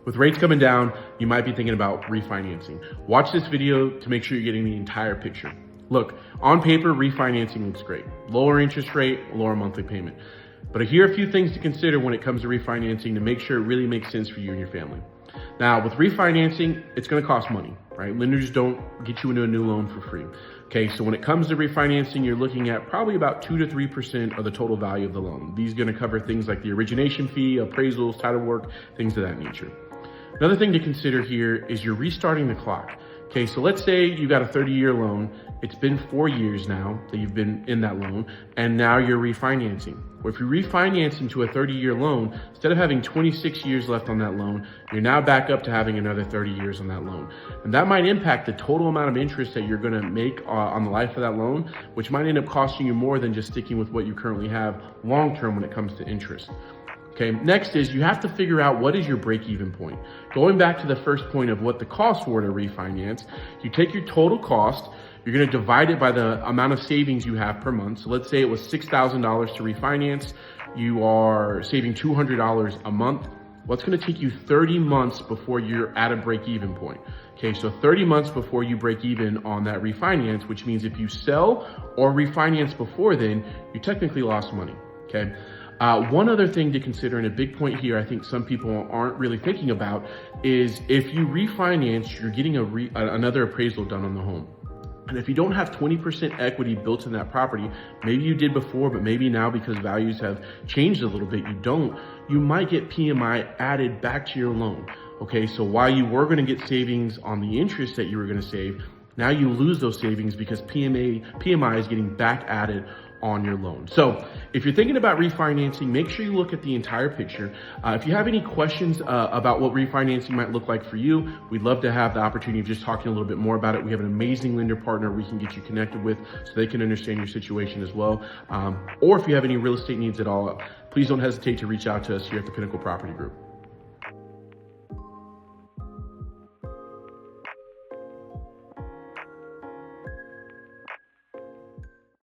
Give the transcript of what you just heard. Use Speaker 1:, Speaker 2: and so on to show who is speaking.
Speaker 1: With rates coming down, you might be thinking about refinancing. Watch this video to make sure you're getting the entire picture. Look, on paper, refinancing looks great. Lower interest rate, lower monthly payment. But here are a few things to consider when it comes to refinancing to make sure it really makes sense for you and your family. Now, with refinancing, it's gonna cost money, right? Lenders don't get you into a new loan for free. Okay, so when it comes to refinancing, you're looking at probably about 2 to 3% of the total value of the loan. These are gonna cover things like the origination fee, appraisals, title work, things of that nature. Another thing to consider here is you're restarting the clock. Okay, so let's say you got a 30-year loan. It's been 4 years now that you've been in that loan, and now you're refinancing. Well, if you're refinancing to a 30-year loan, instead of having 26 years left on that loan, you're now back up to having another 30 years on that loan. And that might impact the total amount of interest that you're gonna make on the life of that loan, which might end up costing you more than just sticking with what you currently have long-term when it comes to interest. Okay, next is you have to figure out what is your break-even point. Going back to the first point of what the costs were to refinance, you take your total cost, you're gonna divide it by the amount of savings you have per month. So let's say it was $6,000 to refinance, you are saving $200 a month. Well, it's gonna take you 30 months before you're at a break-even point. Okay, so 30 months before you break even on that refinance, which means if you sell or refinance before then, you technically lost money, okay? One other thing to consider, and a big point here I think some people aren't really thinking about, is if you refinance, you're getting another appraisal done on the home. And if you don't have 20% equity built in that property, maybe you did before, but maybe now because values have changed a little bit, you don't, you might get PMI added back to your loan. Okay, so while you were gonna get savings on the interest that you were gonna save, now you lose those savings because PMI is getting back added on your loan. So if you're thinking about refinancing, make sure you look at the entire picture. If you have any questions about what refinancing might look like for you, we'd love to have the opportunity of just talking a little bit more about it. We have an amazing lender partner we can get you connected with so they can understand your situation as well. Or if you have any real estate needs at all, please don't hesitate to reach out to us here at the Pinnacle Property Group.